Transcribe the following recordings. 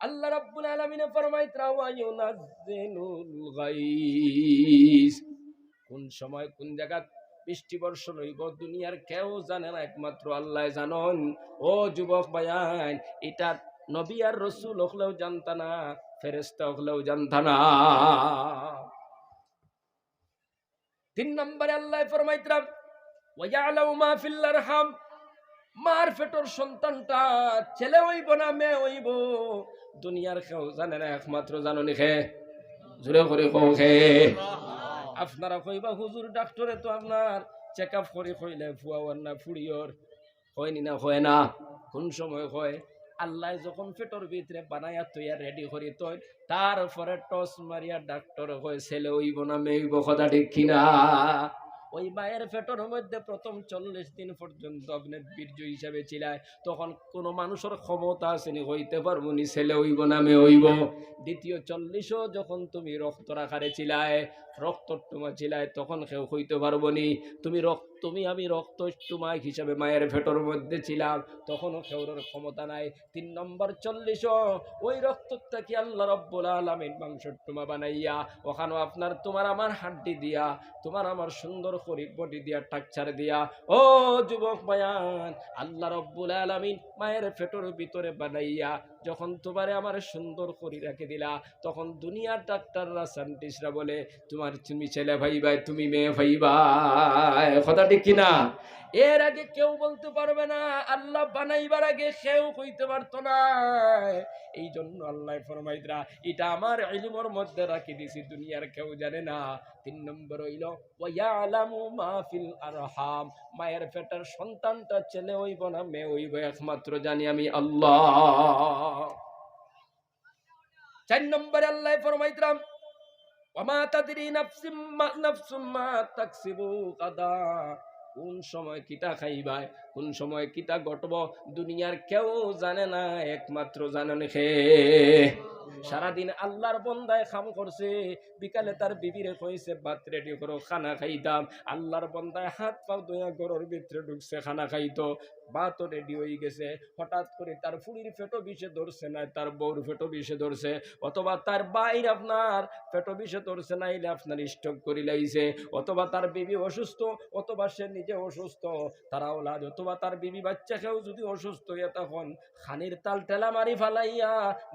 আল্লাহ রাব্বুল আলামিন ফরমাইতরা ওয়া ইউনাজ্জিলুল গায়স, কোন সময় কোন জায়গা বৃষ্টি বর্ষণ হইব দুনিয়ার কেউ জানে না, একমাত্র আল্লাহ জানেন। ও যুবক ভাইয়ান, এটা নবী আর রাসূল হলেও জানতা না, ফেরেশতা হলেও জানতা না। 3 নম্বরে আল্লাহ ফরমাইতরা ওয়া ইয়ালামু মা ফিল আরহাম, মার পেটর সন্তানটা ছেলে হইব না মেয়ে হইব দুনিয়ার কেউ জানে না, একমাত্র জাননি খে। জোরে করে কও খে। আপনারা কইবা হুজুর ডাক্তারে তো আপনার চেক আপ করে কইলে ফুয়াওয়ার না ফুড়িওর হয়নি না, হয় না। কোন সময় হয়? আল্লাহ যখন পেটর ভিতরে বানাইয়া তৈয়া রেডি করি তৈ, তারপরে টস মারিয়া ডাক্তার হয় ছেলে হইব না মেয়ে হইব, কথা ঠিক কিনা? ওই মায়ের পেটের মধ্যে প্রথম 40 দিন পর্যন্ত আপনি বীর্য হিসাবে ছিলায়, তখন কোনো মানুষের ক্ষমতা আসেনি হইতে পারবো নি ছেলে হইব না মেয়ে হইব। দ্বিতীয় 40ও যখন তুমি রক্ত রাখারে ছিলায়, রক্ত তোমা ছিলায়, তখন কেউ হইতে পারবো নি। তুমি আমি রক্ত তোমায় হিসাবে মায়ের পেটের মধ্যে ছিলাম, তখনও কেউর ক্ষমতা নাই। 3 নম্বর 40ও ওই রক্তটা কি আল্লাহ রাব্বুল আলামিন মাংসের তোমা বানাইয়া ওখানে আপনার তোমার আমার হাড্ডি দিয়া, তোমার আমার সুন্দর শরীর বডি দিয়া টাকচার দিয়া, ও যুবক ভাইয়ান, আল্লাহ রাব্বুল আলামিন মায়ের পেটের ভিতরে বানাইয়া যখন তোমারে আমার সুন্দর করে রেখে দিলা, তখন দুনিয়ার ডাক্তাররা সায়েন্টিস্টরা বলে তুমি ছেলে ভাইবাই, তুমি মেয়ে ভাইবাই, কথা ঠিক কিনা? এর আগে কেউ বলতে পারবে না, আল্লাহ বানাইবার আগে কেউ কইতে পারতো না। এই জন্য আল্লাহ ফরমাইতরা এটা আমার ইলমের মধ্যে রাখি দিছি, দুনিয়ার কেউ জানে না। 3 নম্বর হইল ওয়া ইয়ালামু মা ফিল আরহাম, মায়ের পেটের সন্তানটা ছেলে হইব না মেয়ে হইব একমাত্র জানি আমি আল্লাহ। 4 নম্বরে আল্লাহ ফরমাইতরা ওয়া মা তাদরি নাফসুম মা তাকসিবু গাদা, কোন সময় কিটা খাইবাই, কোন সময় কিটা ঘটব দুনিয়ার কেউ জানে না, একমাত্র জানেন কে? সারাদিন আল্লাহর বন্দায় কাম করছে, বিকালে তার বিবিরে কইছে ভাত রেডি করো খানা খাইতাম, আল্লাহর বন্দায় হাত পাও দয়া ঘরের ভিতরে ঢুকছে খানা খাইতো, ভাতও রেডি হয়ে গেছে, হঠাৎ করে তার ফুড়ির পেটো বিষে ধরছে না, তার বউর পেটো বিষে ধরছে, অথবা তার বাইর আপনার পেটো বিষে ধরছে না, এলে আপনার স্টক করে লাইছে, অথবা তার বিবি অসুস্থ, অথবা সে নিজে অসুস্থ, তারা ওলাদ, অথবা তার বিবি বাচ্চাকেও যদি অসুস্থ হইয়া তখন খানির তাল টেলা মারি ফালাইয়া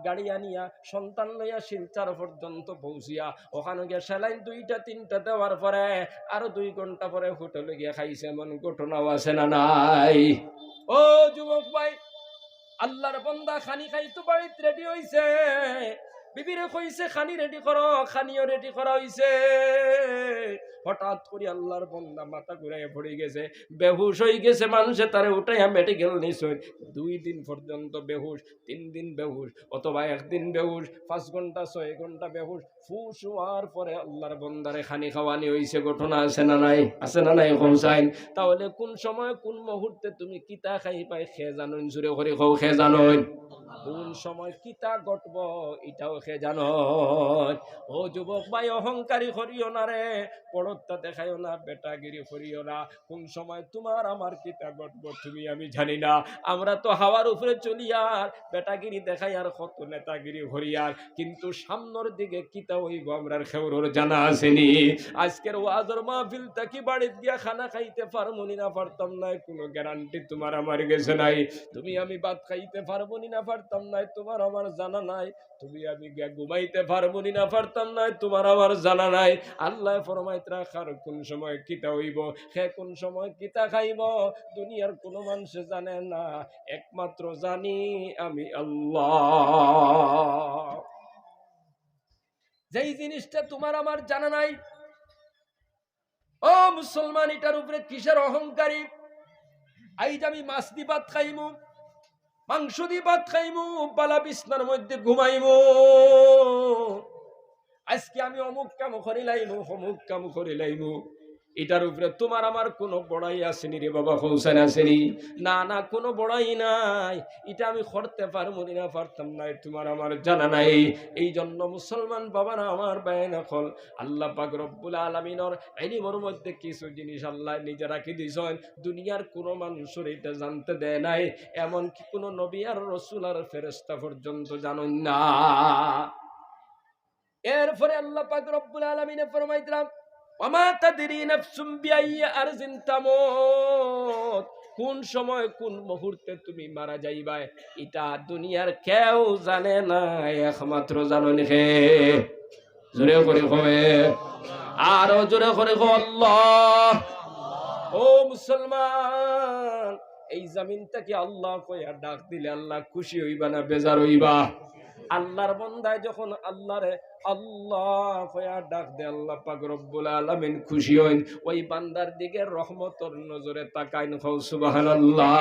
গাড়ি আনিয়া সন্তান লইয়া শিলচার পর্যন্ত পৌঁছিয়া ওখানে গিয়া সেলাইন 2টা 3টা দেওয়ার পরে আরো 2 ঘন্টা পরে হোটেলে গিয়া খাইছে, এমন ঘটনাও আছে না নাই? ও যুবক ভাই, আল্লাহর বান্দা খানি খাইতো বাড়িতে রেডি হইছে, বিবিরে কইছে খানি রেডি করো, খানিও রেডি করা হইছে, হঠাৎ করে আল্লাহর বান্দা মাথা ঘুরাইয়া পড়ে গেছে, বেহুশ হয়ে গেছে, মানুষে তারে উঠাইয়া মেডিকেল নিছে। 2 দিন পর্যন্ত বেহুশ, 3 দিন বেহুশ, অথবা 1 দিন বেহুশ, 5 ঘন্টা 6 ঘন্টা বেহুশ, ফুস হওয়ার পরে আল্লাহর বান্দারে খানি খাওয়ানি হইছে। ঘটনা আছে না নাই? আছে না নাই? হোসাইন, তাহলে কোন সময় কোন মুহূর্তে তুমি কিতা খাই পাই খে জানুন, জুড়ে করে খাও খে জানুন, কোন সময় কিতা ঘটব এটাও খে জানো। ও যুবক ভাই, অহংকারী করিও না রে, পড়তা দেখাইও না, বেটাগিরি করিও না, কোন সময় তোমার আমার কিতা ঘটব তুমি আমি জানি না। আমরা তো হাওয়ার উপরে চলি আর বেটাগিরি দেখাই আর কত নেতাগিরি হরিয়ার, কিন্তু সামনের দিকে কিতা হইব আমরার খেউরর জানা আসেনি। আজকের ওয়াজের মাহফিল থাকি বাড়িতে গিয়া খানা খাইতে পারবো না পারতাম না, কোনো গ্যারান্টি তোমার আমার গেছে নাই। তুমি আমি ভাত খাইতে পারবো না পারতাম না, তোমার আমার জানা নাই। তুমি আমি গিয়া ঘুমাইতে পারবো না পারতাম না, তোমার আমার জানা নাই। আল্লাহ ফরমাইত রাখার কোন সময় কিতা হইব, সে কোন সময় কিতা খাইব দুনিয়ার কোনো মানুষ জানে না, একমাত্র জানি আমি আল্লাহ। যেই জিনিসটা তোমার আমার জানা নাই, ও মুসলমান, এটার উপরে কিসের অহংকারী? আইজ আমি মাছ দি ভাত খাইমু, মাংস দি ভাত খাইমু, বালা বিছনার মধ্যে ঘুমাইমু, আজকে আমি অমুক কাম করি লাইমু, অমুক কাম করি লাইমু, এটার উপরে তোমার আমার কোনো বড়াই আসেনি রে বাবা, হোসেন আসেনি? না না, কোনো বড়াই নাই। এটা আমি করতে পারবো না, পারতাম না, তোমার আমার জানা নাই। এই জন্য মুসলমান বাবারা আমার বায়না হল, আল্লাহ পাক রব্বুল আলামিনের ইলমের মধ্যে কিছু জিনিস আল্লাহ নিজে রাখি দিয়েছেন, দুনিয়ার কোনো মানুষের এটা জানতে দেয় নাই, এমন কি কোনো নবী আর রাসূল আর ফেরেশতা পর্যন্ত জানেন না। এরপরে আল্লাহ পাক রব্বুল আলামিন ফরমাইতরাম, ওয়ামা তাদরি নাফসুম বিআইয়ি আরজিন তামুত, কোন সময় কোন মুহূর্তে তুমি মারা যাইবা এটা দুনিয়ার কেউ জানে না, একমাত্র জানেন কে? জোরে করে কবে, আরো জোরে করে কো আল্লাহ। ও মুসলমান, এই জমিনটাকে আল্লাহ কইয়া ডাক দিলে আল্লাহ খুশি হইবা না বেজার হইবা? আল্লাহর বান্দায় যখন আল্লাহরে আল্লাহ কইয়া ডাক দে, আল্লাহ পাক রব্বুল আলামিন খুশি হইন, ওই বান্দার দিকে রহমতের নজরে তাকাইন। খাও সুবহানাল্লাহ।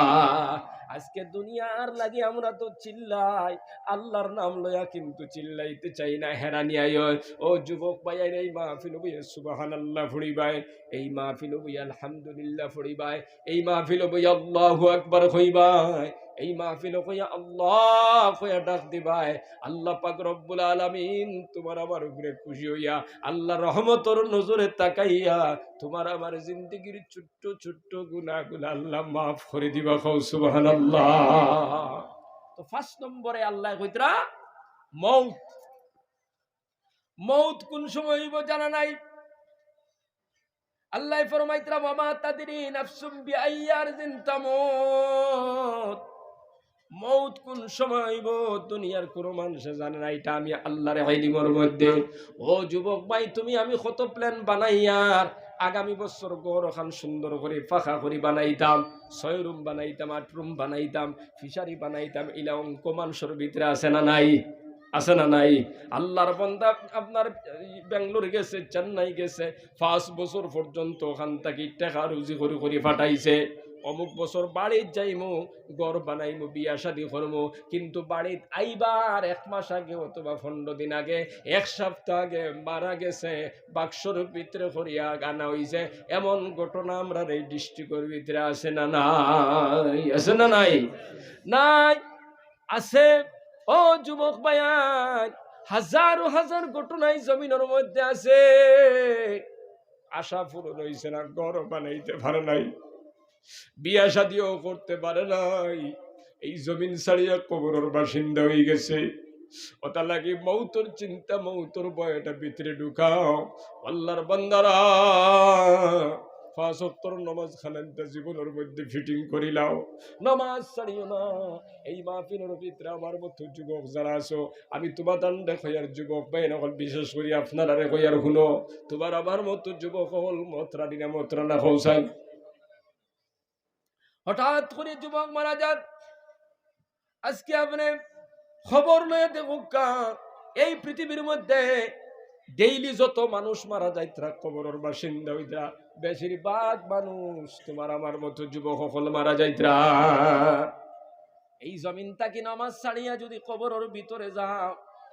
আজকে দুনিয়ার লাগি আমরা তো চিল্লাই, আল্লাহর নাম লইয়া কিন্তু চিল্লাইতে চাই না, হেরানি আয়। ও যুবক ভাইয়ের, এই মাহফিল বইয়ে সুবহানাল্লাহ ফুড়িবাই, এই মাহফিল বইয়ে আলহামদুলিল্লাহ ফুড়িবাই, এই মাহফিল বইয়ে আল্লাহু আকবার কইবাই, এই মাহফিল কইয়া আল্লাহ কইয়া ডাক দিবাই। আল্লাহ পাক রব্বুল আলামিন তোমার আমার উপরে খুশি হইয়া আল্লাহ রহমতের নজরে তাকাইয়া তোমার আমার জিন্দেগির ছোট্ট ছোট্ট গুনাহগুলো আল্লাহ মাফ করে দিবা। খাও সুবহানাল্লাহ। তো ফার্স্ট নম্বরে আল্লাহ কইতরা মউত। মউত কোন সময় হইব জানা নাই। আল্লাহ ফরমাইতরা, ওয়ামা তাদরি নাফসুম বিআইয়ি আরজিন তামুত, মউত কোন সময় হইব দুনিয়ার কোনো মানুষে জানে না, এটা আমি আল্লাহর ইলমের মধ্যে। ও যুবক ভাই, তুমি আমি কত প্ল্যান বানাইয়ার আগামী বছর গড় খান সুন্দর করে ফাঁকা করে বানাইতাম, 6 রুম বানাইতাম, 8 রুম বানাইতাম, ফিশারি বানাইতাম, ইলা অঙ্ক মানুষের ভিতরে আছে না নাই? আছে না নাই? আল্লাহর বান্দা আপনার বেঙ্গলোর গেছে, চেন্নাই গেছে, 5 বছর পর্যন্ত ওখান থেকে টাকা রুজি করে করে ফাটাইছে। অমুক বছর বাড়ির যাইমু, ঘর বানাইমু, বিয়া শাদী করমু, কিন্তু বাড়িত আইবার 1 মাস আগে অথবা 15 দিন আগে, 1 সপ্তাহ আগে মারা গেছে, বাক্সর ভিতরে করিয়া গানা হইছে। এমন ঘটনা আমরা এই ডিস্ট্রিক্টের ভিতরে আছে না নাই? আছে না নাই? নাই, আছে। ও যুবক ভাইয়ান, হাজারো হাজার ঘটনাই জমিনের মধ্যে আছে। আশা পূরণ হইছে না, ঘর বানাইতে পারে নাই, বিয়া শাদিও করতে পারে নাই, এই জমিন ছাড়িয়া কবরের বাসিন্দা হয়ে গেছে। ওটা লাগি মৌতর চিন্তা, মৌতর ভয়টা ভিতরে ঢুকাও। আল্লাহর বান্দারা 5 ওয়াক্ত নামাজ খানানটা জীবনের মধ্যে ফিটিং করিলাও, নামাজ ছাড়িও না। এই মাহফিলের ভিতরে আমার মতো যুবক যারা আছো, আমি তোমার দান্ডে কইয়ার যুবক ভাই নকল, বিশেষ করে আপনারা কইয়ার শুনো, তোমার আমার মতো যুবক হল মতরানি না মতরানা হৌসান। হঠাৎ করে যুবক মারা যান, আজকে আপনি খবর লয়ে দেখুকা, এই পৃথিবীর মধ্যে ডেইলি যত মানুষ মারা যায় তারা কবরের বাসিন্দা হইতা, বেশিরভাগ মানুষ তোমার আমার মতো যুবক সকল মারা যাইতরা। এই জমিনটাকে নামাজ ছাড়িয়া যদি কবরের ভিতরে যাও,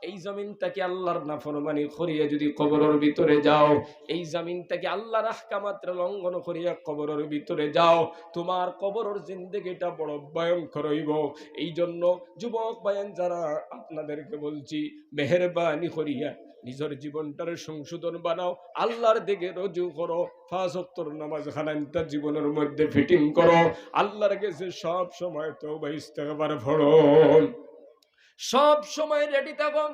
এই জমিনটাকে আল্লাহর নাফরমানি করিয়া যদি কবরের ভিতরে যাও, এই জমিনটাকে আল্লাহর আহকামাত লঙ্ঘন করিয়া কবরের ভিতরে যাও, তোমার কবরের জিন্দেগিটা বড় ভয়ঙ্কর হইব। এই জন্য যুবক ভাইয়ান যারা, আপনাদেরকে বলছি, মেহেরবানি করিয়া নিজের জীবনটার সংশোধন বানাও, আল্লাহর দিকে রুজু করো, 5 ওয়াক্তের নামাজ খানানটা জীবনের মধ্যে ফিটিং করো, আল্লাহর কাছে সব সময় তওবা ইস্তেগফার পড়ো, সব সময় রেডি থাকো,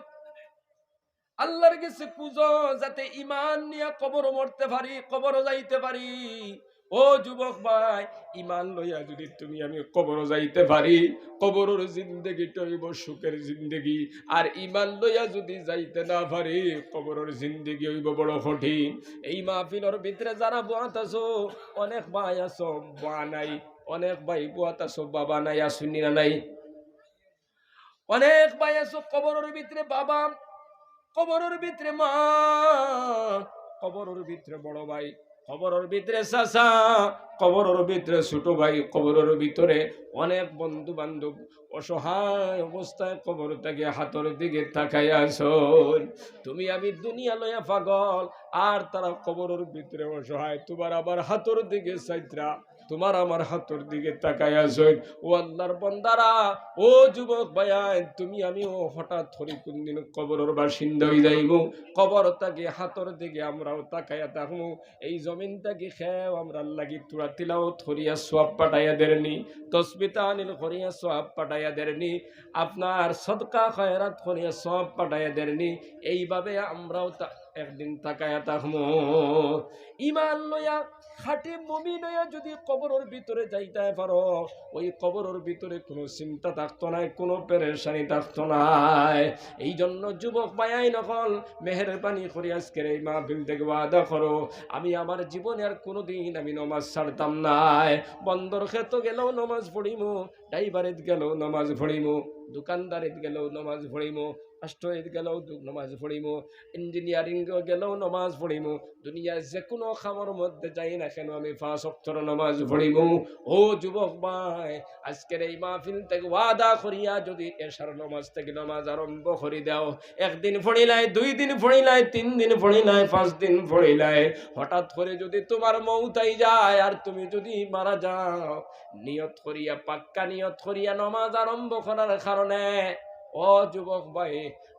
আল্লাহর কাছে খুঁজো, যাতে ঈমান নিয়ে কবর মরতে পারি, কবর যাইতে পারি। ও যুবক ভাই, ঈমান লইয়া যদি তুমি আমি কবর যাইতে পারি, কবরের জিন্দেগিটা হইব সুখের জিন্দেগি। আর ঈমান লইয়া যদি যাইতে না পারি, কবরের জিন্দেগি হইব বড় কঠিন। এই মাহফিলের ভিতরে যারা বুয়াত আছো, অনেক ভাই আছো বা নাই, অনেক ভাই বুয়াত আছো বাবা নাই, আসুনি না নাই? অনেক ভাই আছো কবরের ভিতরে বাবা, কবরের ভিতরে মা, কবরের ভিতরে বড় ভাই, কবরের ভিতরে চাচা, কবরের ভিতরে ছোট ভাই, কবরের ভিতরে অনেক বন্ধু বান্ধব অসহায় অবস্থায় কবর থেকে হাতের দিকে তাকাই আছো। তুমি আমি দুনিয়া লইয়া পাগল, আর তারা কবরের ভিতরে অসহায় তোমার আবার হাতের দিকে চাইত্রা, তোমার আমার হাতের দিকে তাকাই আছো। ও আল্লাহর বান্দারা, ও যুবক ভাইয়া, তুমি আমিও হঠাৎ ধরে কোনদিন কবরের বাসিন্দা হয়ে যাইব। কবর তাকে হাতের দিকে আমরাও তাকাইয়া থাকবো। এই জমিনটাকে খেয়েও আমরা লাগি তুরা তিলাও থরিয়া সোয়াব পাঠাইয়া দেননি, তসবিতা আনিল করিয়া সোয়াব পাঠাইয়া দেননি, আপনার সদকা খয়রাত করিয়া সব পাঠাইয়া দেননি। এইভাবে আমরাও একদিন তাকাইয়া থাকবো। ইমান লইয়া খাঁটি মুমিন হইয়া যদি কবরের ভিতরে যাইতে পারো, ওই কবরের ভিতরে কোনো চিন্তা থাকতো নাই, কোনো পেরেশানি থাকতো নাই। এই জন্য যুবক ভাইয়াই নকল মেহেরবানি করে আজকের এই মাহফিল থেকে ওয়াদা করো, আমি আমার জীবনে আর কোনোদিন আমি নমাজ ছাড়তাম নাই। বন্দর খেত গেলেও নমাজ পড়িমু, ড্রাইভারেত গেলেও নমাজ পড়িমু, দোকানদারিত গেলেও নমাজ পড়িমু, রাষ্ট্রীয় গেলেও নমাজ পড়িমু, ইঞ্জিনিয়ারিং গেলেও নমাজ পড়িমু, দুনিয়ার যে কোনো খামর মধ্যে যাই না কেন আমি 5 ওয়াক্ত নমাজ পড়িমু। ও যুবক ভাই, আজকের এই মাহফিল থেকে ওয়াদা করিয়া যদি এশার নমাজ থেকে নমাজ আরম্ভ করে দাও, একদিন পড়িলাই, 2 দিন পড়িলাই, 3 দিন পড়িলাই, 5 দিন পড়িলাই, হঠাৎ করে যদি তোমার মৌতাই যায় আর তুমি যদি মারা যাও, নিয়ত করিয়া, পাক্কা নিয়ত করিয়া নমাজ আরম্ভ করার কারণে ও যুবক ভাই,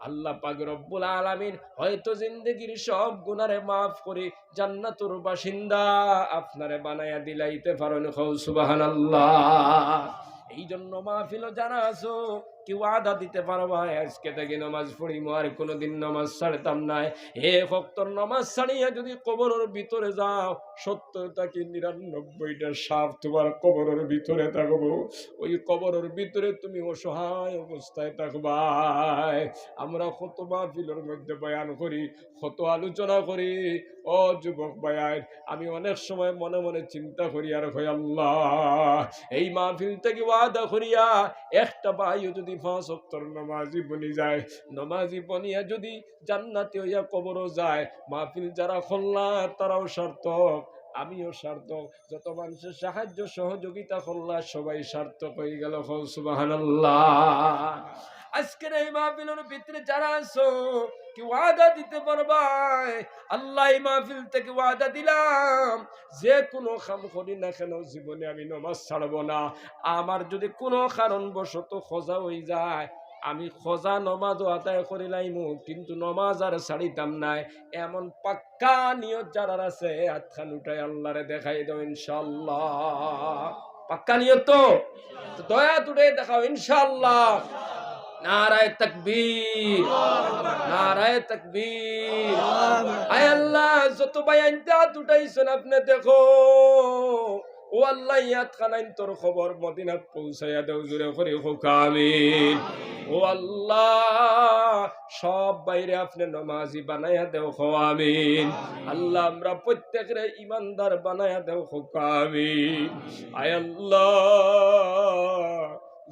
আল্লাহ পাক রব্বুল আলামিন হয়তো জিন্দেগির সব গুনারে মাফ করে জান্নাতুর বাসিন্দা আপনারে বানায়া দিলাইতে পারেন। সুবহানাল্লাহ। এই জন্য মাহফিল যারা আছো কেউ আদা দিতে পারবা আজকে থেকে নামাজ পড়িমু, আর কোনোদিন নামাজ ছাড়তাম না। হে ভক্তর, নামাজ ছাড়িয়া যদি কবরের ভিতরে যাও, 70টা কি 99টা সাপ তোমার কবরের ভিতরে থাকবো। ওই কবরের ভিতরে তুমি অসহায় অবস্থায় থাকবা। আমরা কত মাহফিলের মধ্যে বয়ান করি, কত আলোচনা করি। ও যুবক ভাই, আমি অনেক সময় মনে মনে চিন্তা করি আর কই আল্লাহ, এই মাহফিল থেকে ওয়াদা করিয়া একটা ভাইও যদি 5 ওয়াক্তের নামাজি বনি যায়, নামাজি বনিয়া যদি জান্নাতি হইয়া কবরও যায়, মাহফিল যারা খোল্লা তারাও সার্থক, আমিও সার্থক, যত মানুষের সাহায্য সহযোগিতা করলা সবাই সার্থক হয়ে গেল। সুবহানাল্লাহ। আজকের এই মাহফিলের ভিতরে যারা আছো কি ওয়াদা দিতে পারবা? আল্লাহ, এই মাহফিল থেকে ওয়াদা দিলাম, যে কোনো কাম করি না কেন জীবনে আমি নামাজ ছাড়বো না। আমার যদি কোনো কারণবশত খোঁজা হয়ে যায়, আমি খোঁজা নমাজও আদায় করিলাইমু, কিন্তু নমাজ আর ছাড়িতাম নাই। এমন পাক্কা নিয়ত যারা আছে হাতখান উঠাই আল্লাহরে দেখাই দাও ইনশাআল্লাহ। পাক্কা নিয়ত তো দয়া তুলে দেখাও ইনশাআল্লাহ। নারায়ে তাকবীর, নারায়ে তাকবীর। আয় আল্লাহ, যত বায়ান দাঁত উঠাইছেন আপনি দেখো। ও আল্লাহ, ইয়াত খানাইন তোর খবর মদিনাত পৌঁছাইয়া দেও, জুড়ে করে হোক আমিন। ও আল্লাহ, সব বাইরে আপনি নামাজি বানাইয়া দেও, খো আমিন। আল্লাহ, আমরা প্রত্যেকের ইমানদার বানাইয়া দেও, হোক আমিন। আয় আল্লাহ,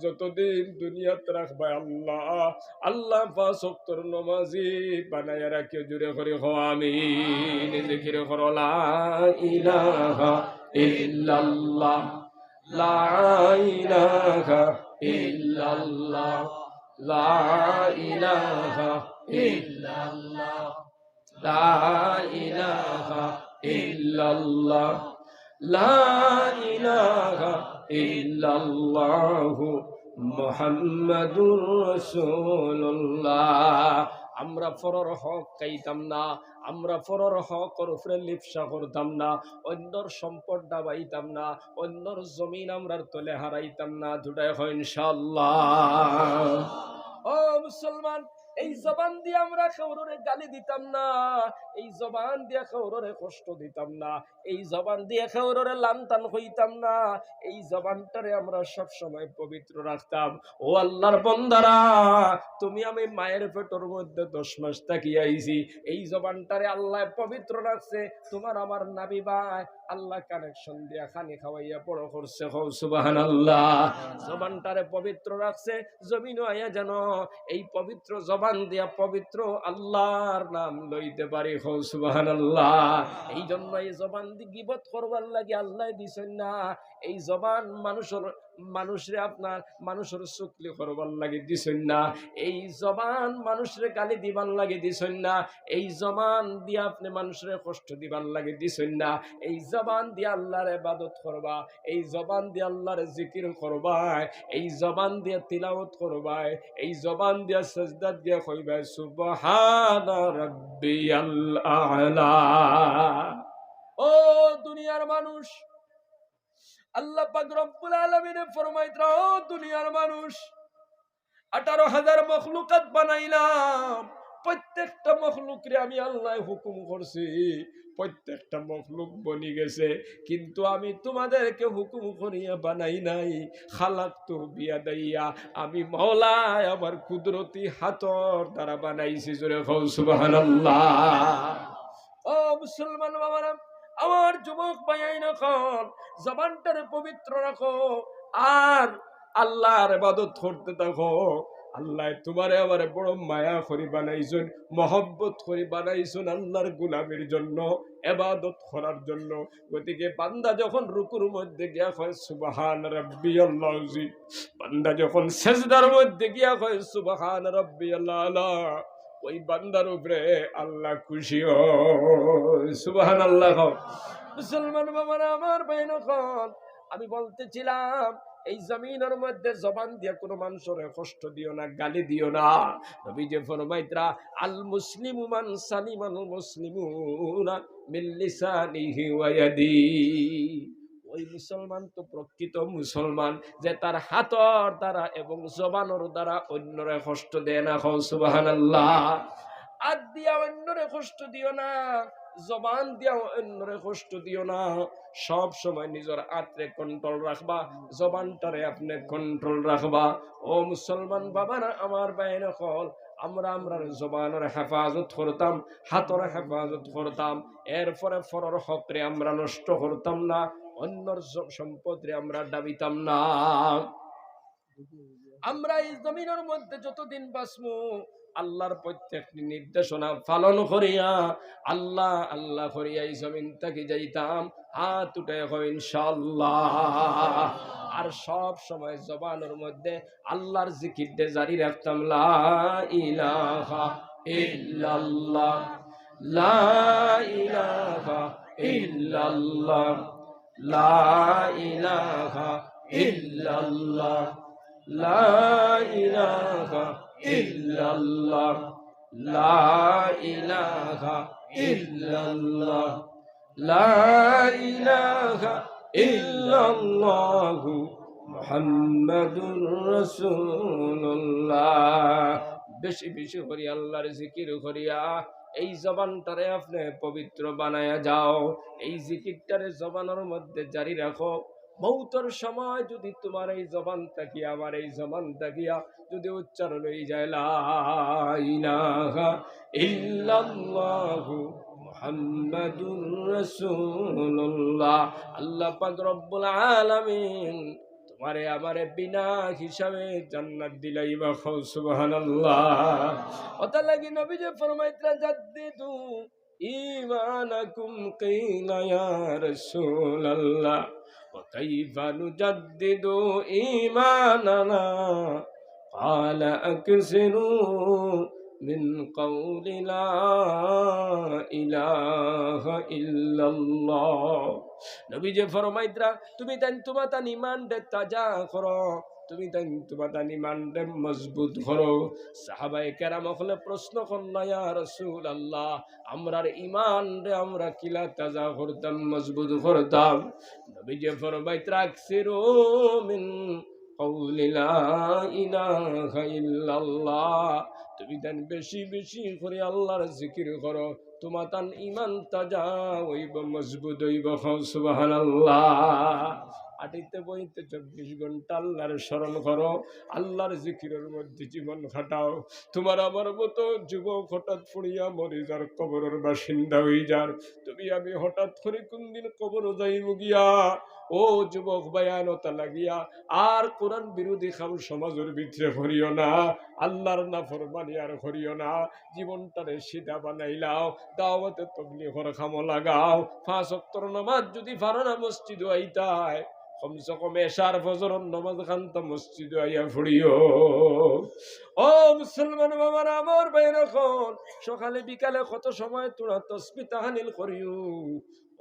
যতদিন দুনিয়াতে রাখবা আল্লাহ, আল্লাহ 5 ওয়াক্তের নামাজি বানাইয়া রাখিও, জুড়ে করে হো আমিন। জিকির করো লা ইলাহা ইল্লাল্লাহ, লা ইলাহা ইল্লাল্লাহ, লা ইলাহা ইল্লাল্লাহ, লা ইলাহা ইল্লাল্লাহ, লা ইলাহা ইল্লাল্লাহু মুহাম্মাদুর রাসূলুল্লাহ। আমরা পরর হক খাইতাম না, আমরা পরর হকের উপরে লিপসা করতাম না, অন্যর সম্পদ ডাবাইতাম না, অন্যর জমিন আমরার তলে হারাইতাম না। দুটাই হয় ইনশাআল্লাহ। ও মুসলমান, এই জবান দিয়ে আমরা কাউরে গালি দিতাম না, এই জবান দিয়ে কাউরে কষ্ট দিতাম না, এই জবান দিয়ে কাউরে লানতান হইতাম না, এই জবানটারে আমরা সব সময় পবিত্র রাখতাম। ও আল্লাহর বান্দারা, তুমি আমি মায়ের পেটের মধ্যে 10 মাস থাকিয়া আইছি, এই জবানটারে আল্লাহ পবিত্র রাখছে। তোমার আমার নাবি ভাই আল্লাহ কানেকশন দিয়া খানি খাওয়াইয়া বড় করছে। সুবহানাল্লাহ। জবানটারে পবিত্র রাখছে, জমিনও আয়া যেন এই পবিত্র জবান জবান দিয়া পবিত্র আল্লাহর নাম লইতে পারি। সুবহানাল্লাহ। এই জন্য এই জবান দিয়ে গীবত করবার লাগে আল্লাহ দিছেন না। এই জবান মানুষরে আপনার মানুষের চুকলি করবার লাগে দিছেন না। এই জবান মানুষরে গালি দিবার লাগে দিছেন না। এই জবান দিয়ে আপনি মানুষরে কষ্ট দিবার লাগে দিছেন না। এই জবান দিয়ে আল্লাহর ইবাদত করবা, এই জবান দিয়ে আল্লাহর জিকির করবা, এই জবান দিয়ে তিলাওয়াত করবা, এই জবান দিয়ে সিজদা দিয়ে কইবা সুবহানা রাব্বিয়াল আ'লা। ও দুনিয়ার মানুষ, আল্লাহ পাক রব্বুল আলামিন ফরমাইতরা, ও দুনিয়ার মানুষ, 18,000 মখলুকাত বানাইলাম, প্রত্যেকটা মখলুকরে আমি আল্লাহ হুকুম করছি, প্রত্যেকটা মখলুক বনি গেছে, কিন্তু আমি তোমাদেরকে হুকুম করিয়া বানাই নাই। খালাকতু বিয়াদাইয়া, আমি মওলা আমার কুদরতি হাতর দ্বারা বানাইছি। জোরে কও সুবহানাল্লাহ। ও মুসলমান বাবারা, আমার যুবক ভাইয়াইনা, জবানটারে পবিত্র রাখো আর আল্লাহর ইবাদত করতে থাকো। আল্লাহ তোমারে আমারে বড় মায়া করি বানাইছেন, মহব্বত করি বানাইছেন আল্লাহর গোলামের জন্য, ইবাদত করার জন্য। গতিকে বান্দা যখন রুকুর মধ্যে গিয়া কয় সুবহান রাব্বিয়াল আযীম, বান্দা যখন সিজদার মধ্যে গিয়া কয় সুবহান রাব্বিয়াল আ'লা, ওই বান্দার উপরে আল্লাহ খুশি হয়। সুবহানাল্লাহ। মুসলমান বাবারা, আমার ভাইরা, আমি বলতেছিলাম এই জমিনের মধ্যে জবান দিয়ে কোনো মানুষের কষ্ট দিও না, গালি দিও না। নবী যে ফরমাইতরা, আল মুসলিমু মান সালিমাল মুসলিমুনা মিন লিসানিহি ওয়া ইয়াদিহি। ওই মুসলমান তো প্রকৃত মুসলমান যে তার হাতর দ্বারা এবং জবানের দ্বারা অন্যরে কষ্ট দেয় না। সুবহানাল্লাহ। হাত দিয়া অন্যরে কষ্ট দিও না, জবান দিয়া অন্যরে কষ্ট দিও না। সব সময় নিজের আত্রে কন্ট্রোল রাখবা, জবানটারে আপনি কন্ট্রোল রাখবা। ও মুসলমান বাবারা, আমার বাইরে কল, আমরা জবানের হেফাজত করতাম, হাতর হেফাজত করতাম, এরপরে ফরর হকরে আমরা নষ্ট করতাম না, অন্যর সম্পদরে আমরা দাবিতাম না। আমরা এই জমিনের মধ্যে যতদিন বাঁচবো আল্লাহর প্রত্যেকটি নির্দেশনা পালন করিয়া আল্লাহ আল্লাহ করিয়া এই জমিন থেকে যাইতাম। হাত উঠে ইনশাআল্লাহ। আর সব সময় জবানের মধ্যে আল্লাহর জিকির দে জারি রাখতাম, লা ইলাহা ইল্লাল্লাহ, লা ইলাহা ইল্লাল্লাহ, লা ইলাহা ইল্লাল্লাহ, লা ইলাহা ইল্লাল্লাহ, লা ইলাহা ইল্লাল্লাহ, লা ইলাহা ইল্লাল্লাহু মুহাম্মাদুর রাসূলুল্লাহ। বেশি বেশি করি আল্লাহর জিকির করিয়া এই জবানটারে আপনি পবিত্র বানায়া যাও। এই জিকিরটারে জবানের মধ্যে জারি রাখো। মৌতের সময় যদি তোমার এই জবান তাকিয়া, আমার এই জবান তাকিয়া যদি উচ্চারণ হয়ে যায়, লা ইলাহা ইল্লাল্লাহু মুহাম্মাদুর রাসূলুল্লাহ, আল্লাহ পাক রব্বুল আলামিন তোমারে আমারে বিনা হিসাবে জান্নাত দিলাইবা। সুবহানাল্লাহ। ওটা লাগি নবী যে ফরমাইতরা, জাদ্দিদু ঈমানাকুম, কিলা ইয়া রাসূলুল্লাহ ওয়া কাইফা নুজাদ্দিদু ঈমানানা, ক্বালা আকসিরু মিন কওলি লা ইলাহা ইল্লাল্লাহ। নবী যে ফরমাইতরা, তুমি তাই তোমার ঈমান দে তাজা করো, তুমি তাই তোমার ঈমান দে মজবুত করো। সাহাবায়ে কেরাম হলে প্রশ্ন করল, ইয়া রাসূলুল্লাহ, আমরার ঈমান রে আমরা কিলা তাজা করতাম, মজবুত করতাম? নবী যে ফরমাইতরা, আকসিরু মিন কওলি লা ইলাহা ইল্লাল্লাহ, তুমি তাই বেশি বেশি করে আল্লাহর জিকির করো, তোমার তান ঈমান তাজা হইব, মজবুত হইব। সুবহানাল্লাহ। আটিতে বইতে 24 ঘন্টা আল্লাহর স্মরণ করো, আল্লাহর জিকিরের মধ্যে জীবন খাটাও। তোমার আমার মতো যুবক হঠাৎ পড়িয়া মরে যার, কবরের বাসিন্দা হয়ে যার, তুমি আমি হঠাৎ করে কোন দিন কবর যাইব গিয়া, ও যুবক বায়ানতা লাগিয়া আর কোরআন বিরোধী খাম সমাজের ভিতরে করিও না, আল্লাহর নাফরমানি আর করিও না। জীবনটারে সিধা বানাইলাও, দাওয়াতে তাবলীগের খামো লাগাও। 5 ওয়াক্তের নামাজ যদি পারো না মসজিদ আইতায়, কমসে কম এশার ফজরের নামাজ খানতা মসজিদ আইয়া পড়িও। ও মুসলমান বাবারা আমার বাইরে এখন সকালে বিকালে কত সময় তোরা তসবিহ তাহলিল করিও।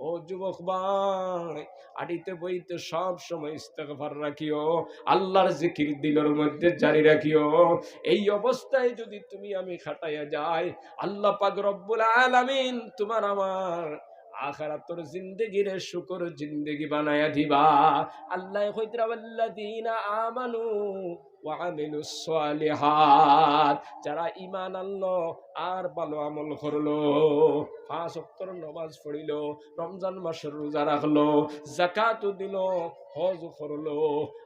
ও যুবক ভাই, আড়িতে বইতে সব সময় ইস্তেগফার রাখিও, আল্লাহর জিকির দিলের মধ্যে জারি রাখিও। এই অবস্থায় যদি তুমি আমি খাটাইয়া যাই, আল্লাহ পাক রব্বুল আলামিন তোমার আমার আখিরাতের জিন্দেগির শুকর জিন্দেগি বানায়া দিবা। আল্লাহ কইতরা ওয়াল্লাযীনা আমানু ওয়া আমিলুস সালিহাত, যারা ঈমান আনলো আর ভালো আমল করলো, 5 ওয়াক্তের নামাজ পড়িলো, রমজান মাসের রোজা রাখলো, যাকাত দিল, হজ করলো,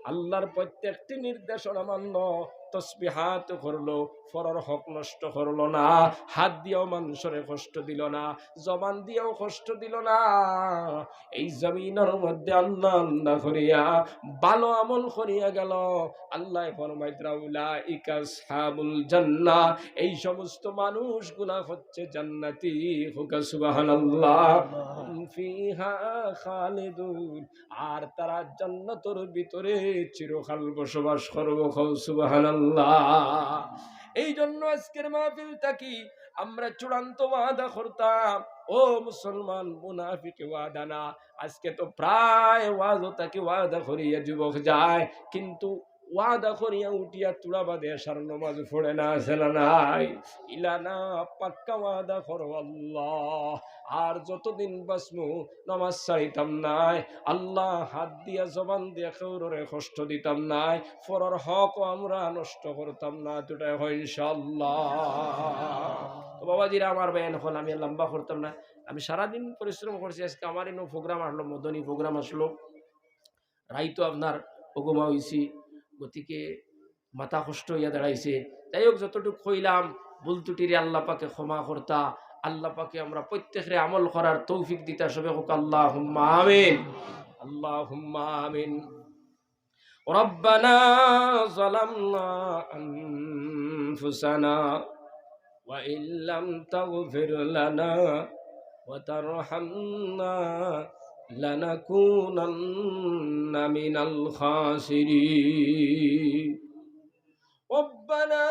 আল্লাহর প্রত্যেকটি নির্দেশনা মানলো, তসবিহাত করলো, ফরর হক নষ্ট করলো না, হাত দিয়েও মানুষের কষ্ট দিল না, জবান দিয়েও কষ্ট দিল না, এই জমিনের মধ্যে আল্লাহ আল্লাহ করিয়া ভালো আমল করিয়া গেল। আল্লাহ ফরমাইতরা উলাইকা আসহাবুল জান্নাহ, এই সমস্ত মানুষগুলা হচ্ছে জান্নাতি। হুকা সুবহানাল্লাহ। ফিহা খালিদুন, আর তারা জান্নাতের ভিতরে চিরকাল বসবাস করবে। সুবহানাল্লাহ। এই জন্য আজকের মাহফিলটা কি আমরা চূড়ান্ত ওয়াদা করতাম, ও মুসলমান, মুনাফিকে ওয়াদা না। আজকে তো প্রায় ওয়াদাকে ওয়াদা করিয়া যুবক যায়, কিন্তু ওয়াদা করিয়া উঠিয়া তুলা বাদে এশার নামাজ পড়ে না, আসেনা নাই। ইলানা পাক্কা ওয়াদা করো আল্লাহ, আর যতদিন বাঁচমু নামাজ ছাড়িতাম নাই, আল্লাহ হাত দিয়া জবান দিয়া কেউরে কষ্ট দিতাম নাই, পরের হক আমরা নষ্ট করতাম না, দুটাই হয় ইনশাআল্লাহ। তো বাবাজিরা আমার বয়ান হল, আমি লম্বা করতাম না, আমি সারাদিন পরিশ্রম করছি। আজকে আমার এনে প্রোগ্রাম আসলো, মদনী প্রোগ্রাম আসলো, রাইতো আপনার ওগুমা হয়েছি, গতিকে মাথা কষ্ট হইয়া দাঁড়াইছে। যাই হোক, যতটুকু কইলাম ভুল ত্রুটিরে আল্লাহ পাকে ক্ষমা করতা, আল্লাহ পাকে আমরা প্রত্যেকের আমল করার তৌফিক দিতা। সবে হোক আল্লাহুম্মা আমিন, আল্লাহুম্মা আমিন। রব্বানা যালামনা আনফুসানা ওয়া ইল্লাম তাগফির লানা ওয়া তারহামনা লানাকুনান্না মিনাল খাসিরিন। ربنا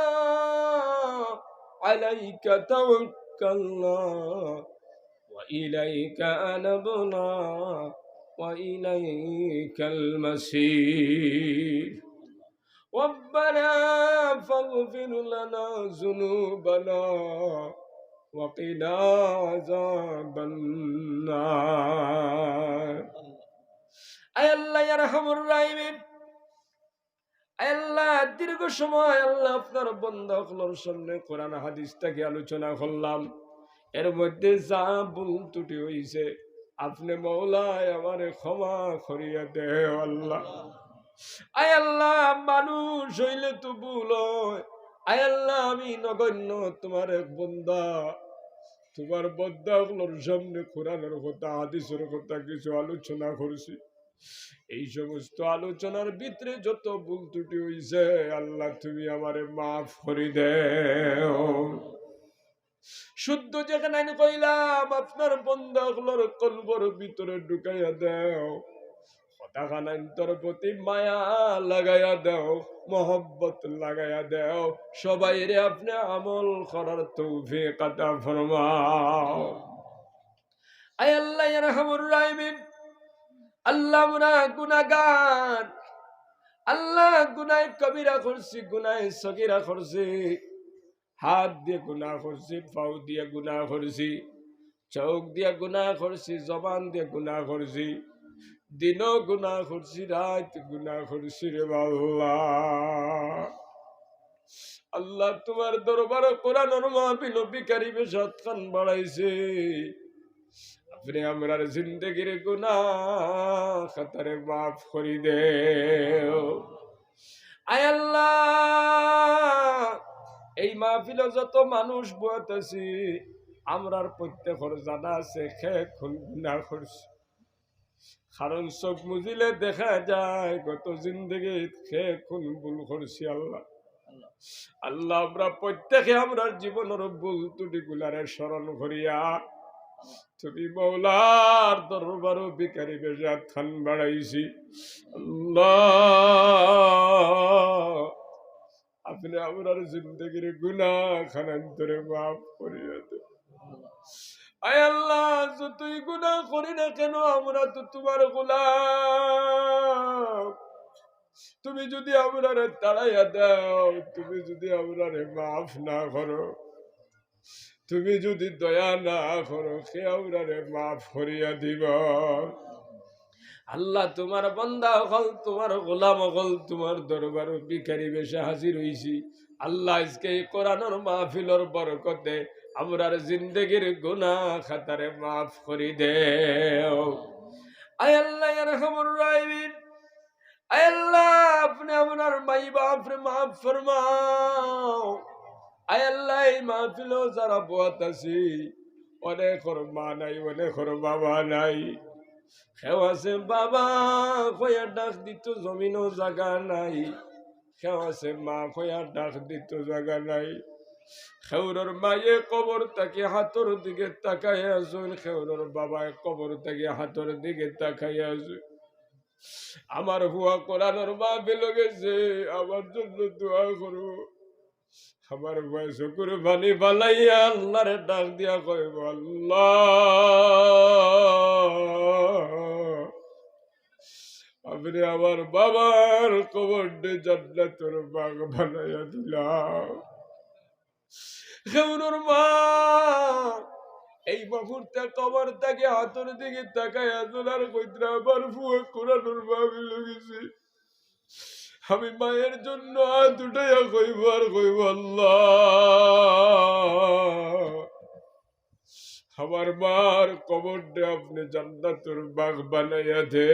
عليك توكلنا وإليك أنبنا وإليك المصير. ربنا فاغفر لنا ذنوبنا وقنا عذاب النار. أي الله يرحم الراحمين. আল্লাহ দীর্ঘ সময় আল্লাহ আপনার বান্দাগুলোর সামনে কোরআন হাদিসটাকে আলোচনা করলাম, এর মধ্যে যা ভুল ত্রুটি হইছে আপনি মওলায় আমারে ক্ষমা করিয়া দেও আল্লাহ। আয় আল্লাহ, মানুষ হইলে তো ভুল হয়। আয় আল্লাহ, আমি নগণ্য তোমার এক বান্দা, তোমার বান্দাগুলোর সামনে কোরআনের কথা হাদিসের কথা কিছু আলোচনা করছি। এই সমস্ত আলোচনার ভিতরে যত ভুল ত্রুটি হইছে আল্লাহ তুমি আমারে মাফ করে দেও। শুদ্ধ যেখানে আমি কইলাম আপনার বান্দাগুলোর কলবের ভিতরে ঢুকাইয়া দেও, কথাখানার প্রতি মায়া লাগাইয়া দেও, মহব্বত লাগাইয়া দেও, সবাই রে আপনি আমল করার তৌফিক আতা ফরমাও। আয় আল্লাহ ইয়া রাহমানুর রাহিমিন। আল্লাহ আমরা গুনাহগার, আল্লাহ গুনাহ কবিরা করছি, গুনাহ সগীরা করছি, হাত দিয়ে গুনাহ করছি, পাও দিয়ে গুনাহ করছি, চোখ দিয়ে গুনাহ করছি, জবান দিয়ে গুনাহ করছি, দিনও গুনাহ করছি, রাত গুনাহ করছি রে আল্লাহ। আল্লাহ তোমার দরবারে কোরআনের মাহফিল ভিখারি বেশাত খান বাড়াইছে, আপনি আমরার জিন্দগির গুনাহ খাতারে মাফ করে দেও। আয় আল্লাহ, এই মাহফিলে যত মানুষ বয়াতেছি আমরার প্রত্যেকের জানা আছে খে খুন গুনাহ করছি, কারণ চোখ মুজিলে দেখা যায় গত জিন্দগি খে কোন ভুল করছি আল্লাহ। আল্লাহ আমরা প্রত্যেকে আমরা জীবনের ভুল ত্রুটি গুলারে স্মরণ করিয়া তুমি মৌলার দরবারও ভিখারি বেশা থান বাড়াইছি আল্লাহ। আপনি আমরার জিন্দগির গুনাহ খানান্তরে মাফ করিয়া দেন। আয় আল্লাহ যতই গুনাহ করি না কেন আমরা তো তোমার গোলাম। তুমি যদি আমরারে তাড়াইয়া দাও, তুমি যদি আমরারে মাফ না করো, তুমি যদি দয়া না করো, কে আমরারে মাফ করিয়া দিব? আল্লাহ তোমার বান্দা হল, তোমার গোলাম হল, তোমার দরবার ভিখারি বেশে হাজির হইছি আল্লাহ। আজকে এই কোরআনের মাহফিলের বরকতে আমরার জিন্দগির গুনাহ খাতারে মাফ করি দেও। আয় আল্লাহ ইয়া রাহমানুর রাহিমিন, আয় আল্লাহ আপনি আপনার মাই বাপরে মাফ ফরমাও। আয় আল্লাহ এই মাহফিলেও যারা বয়াত আছি, অনেকের মা নাই, অনেকের বাবা নাই। কেউ আছে বাবা কয়া ডাক দিত জমিনও জায়গা নাই, কেউ আছে মা কয়া ডাক দিত জায়গা নাই। খেউরর মায়ে কবর তাকে হাতর দিকে তাকাই আসুন, খেউরর বাবায় কবর তাকে হাতর দিকে তাকাই আসুন। আমার হুয়া কোরআনের মাহফিল গেছে, আমার জন্য দোয়া করো। আমার বয়স করে বানি বালাইয়া আল্লাহরে ডাক দিয়া কইব আল্লাহ আপনি আমার বাবার কবরটি জান্নাতের বাগ বানাইয়া দিলাম। খেউরর মা এই মুহূর্তে কবর থেকে হাতর দিকে তাকাইয়া তোলার কইরা আমার হুয়া কোরআনের মাহফিল গেছে। আমি মায়ের জন্য হাত উঠাইয়া কইব আর কইব আল্লাহ আমার মার কবরটা আপনি জান্নাতের বাগ বানাইয়া দে।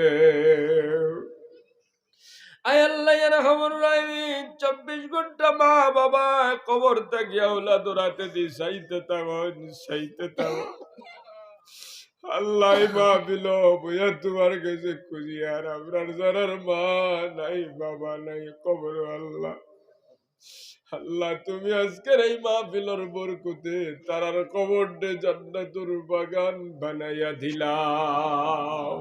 আয় আল্লাহ ইয়া রাহমানুর রাহিম, 24 ঘন্টা মা বাবা কবর থেকে আওলাদ রাতে দি চাইতে থাকো আল্লাহ মাহফিল বইয়া তোমার কাছে খুঁজি। আর আপনার যারার মা নাই বাবা নাই কবর আল্লাহ, আল্লাহ তুমি আজকের এই মাহফিলের বরকতে তারার কবরটা জান্নাতুর বাগান বানাইয়া দিলাও।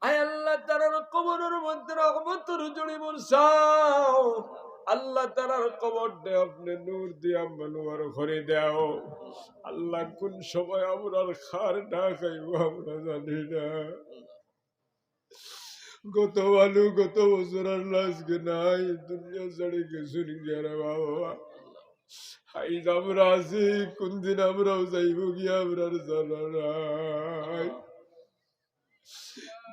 আয় আল্লাহ তারার কবরের মধ্যে রহমতের জড়ি বর্ষাও। আল্লাহ তারার কবরটা আপনি নূর দিয়া মনোয়ার করে দাও। আল্লাহ কোন সময় আমরার খার না খাইব আমরা জানি না। গত আলু গত বছর আল্লাহ আজকে নাই, দুনিয়া ছাড়ি গেছু রে বাবা। আইজ আমরা আছি, কোন দিন আমরাও যাইব গিয়া আমরার জানা নাই।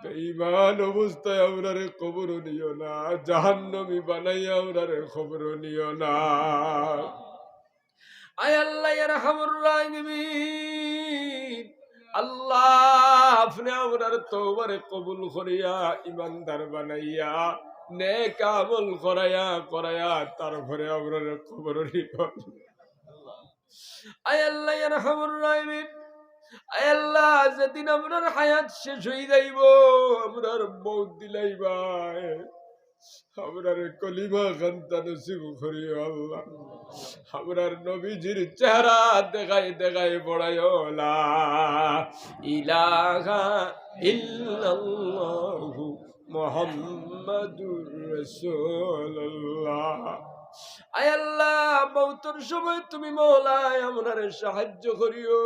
বেঈমান অবস্থায় আমরারে কবর নিও না, জাহান্নামী বানাইয়া আমরারে খবর নিও না। আয় আল্লাহ ইয়া রাহমানুর রাহিমিন, আল্লাহ আপনি আমরার তওবারে কবুল করিয়া ইমানদার বানাইয়া নেক আমল করায়া তারপরে আমরার খবর নিও। আয় আল্লাহ ইয়া রাহমানুর রাহিমিন, আয় আল্লাহ যেদিন আমরার হায়াত শেষ হয়ে যাইব, আমরার মৌত দিলাইবা, আমরার কলিমা খান্তা নসিব করিও আল্লাহ। আমরার নবীজির চেহারা দেখাই দেখাই পড়াইও লা ইলাহা ইল্লাল্লাহু মুহাম্মাদুর রাসূলুল্লাহ। আয় আল্লাহ মৌতের সময় তুমি মওলায় আমরারে সাহায্য করিও।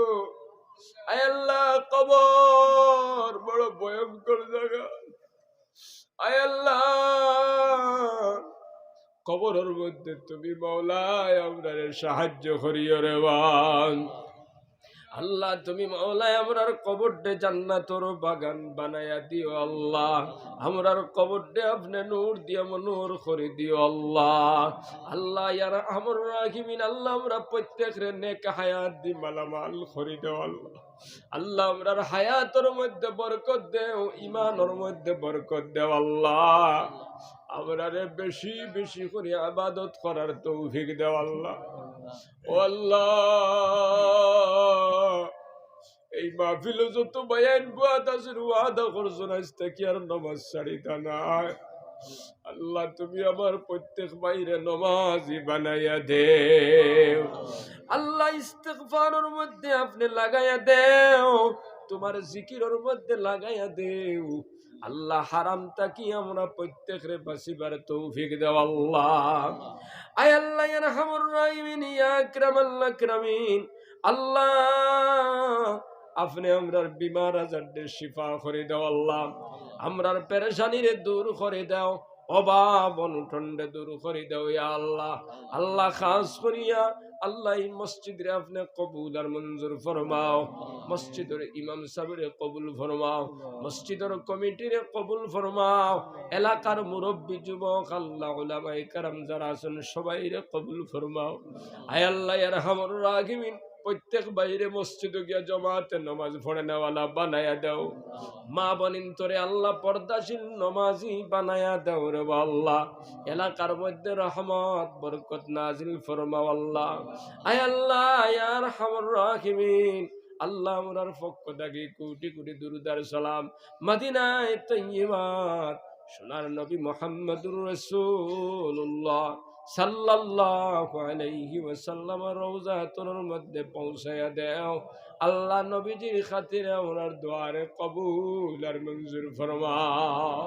আয় আল্লাহ কবর বড় ভয়ঙ্কর জায়গা। আয় আল্লাহ কবরের মধ্যে তুমি মওলায় আমরারে সাহায্য করিও রে বান। আল্লাহ তুমি মওলায় আমরার কবরটা জান্নাতের বাগান বানায়া দিও আল্লাহ। আমরার কবরটা আপনি নূর দিয়া মনোর করে দিও আল্লাহ। আল্লাহ ইয়া রাহমানুর রাহিমিন, আল্লাহ আমরা প্রত্যেকের নেক হায়াত দি মালামাল করে দেও আল্লাহ। আল্লাহ আমরার হায়াতের মধ্যে বরকত দেও, ঈমানের মধ্যে বরকত দেও আল্লাহ। আমরারে বেশি বেশি করে ইবাদত করার তৌফিক দেও আল্লাহ। ও আল্লাহ এই মাহফিলে যত বয়ান বুয়াদ আছে ওয়াদা করছো না আজ থেকে আর নামাজ ছাড়িতা না। আল্লাহ তুমি আমার প্রত্যেক বাইরে নমাজি বানাইয়া দেও। আল্লাহ ইস্তিগফারের মধ্যে আপনি লাগাইয়া দেও, তোমার জিকিরের মধ্যে লাগাইয়া দেও। আল্লাহ হারাম তাকি আমরা প্রত্যেকরে বাঁচিবার তৌফিক দাও আল্লাহ। আয় আল্লাহ ইয়া আরহামুর রাহিমিন ইয়া আকরামাল আকরামিন। আল্লাহ আপনি আমরার বিমার আজারদের শিফা করে দাও আল্লাহ, আমরার পেরেশানিরে দূর করে দাও, অভাব অনটনরে দূর করে দাও ইয়া আল্লাহ। আল্লাহ খাস করিয়া আল্লাহ এই মসজিদরে আপনি কবুল আর মঞ্জুর ফরমাও, মসজিদের ইমাম সাহেবের কবুল ফরমাও, মসজিদের কমিটির কবুল ফরমাও, এলাকার মুরব্বী যুবক আল্লাহ উলামায়ে কেরাম যারা আছেন সবাইরে কবুল ফরমাও। আয় আল্লাহ ইয়া আরহামুর রাহিমিন প্রত্যেক বাইরে মসজিদে গিয়া জমাতে নামাজ পড়ে নেওয়ালা বানায়া দাও। মা বনিন তোরে আল্লাহ পর্দাশীল নমাজি বানায়া দাও রে আল্লাহ। এলাকার মধ্যে রহমত বরকত নাজিল ফরমাও আল্লাহ। আয় আল্লাহ ইয়া আরহামুর রাহিমিন। আল্লাহ আমরার পক্ষ থেকে কোটি কোটি দুরুদার সালাম মদিনায়ে তয়্যিবাত সোনার নবী মুহাম্মদুর রাসূলুল্লাহ সাল্লাল্লাহু আলাইহি ওয়াসাল্লাম রওজাতুল মধ্যে পৌঁছায়া দাও আল্লাহ। নবীজির খাতিরে আমরার দুআরে কবুল আর মঞ্জুর ফরমাও।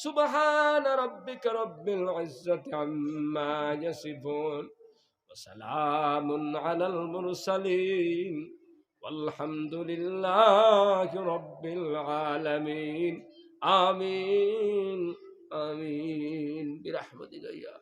সুবহান রাব্বিকা রাব্বিল ইজ্জাতি আম্মা ইয়াসিফুন ওয়া সালামুন আলাল মুরসালিন walhamdulillahi rabbil alamin. Amin. Amin. Birahmatika ya.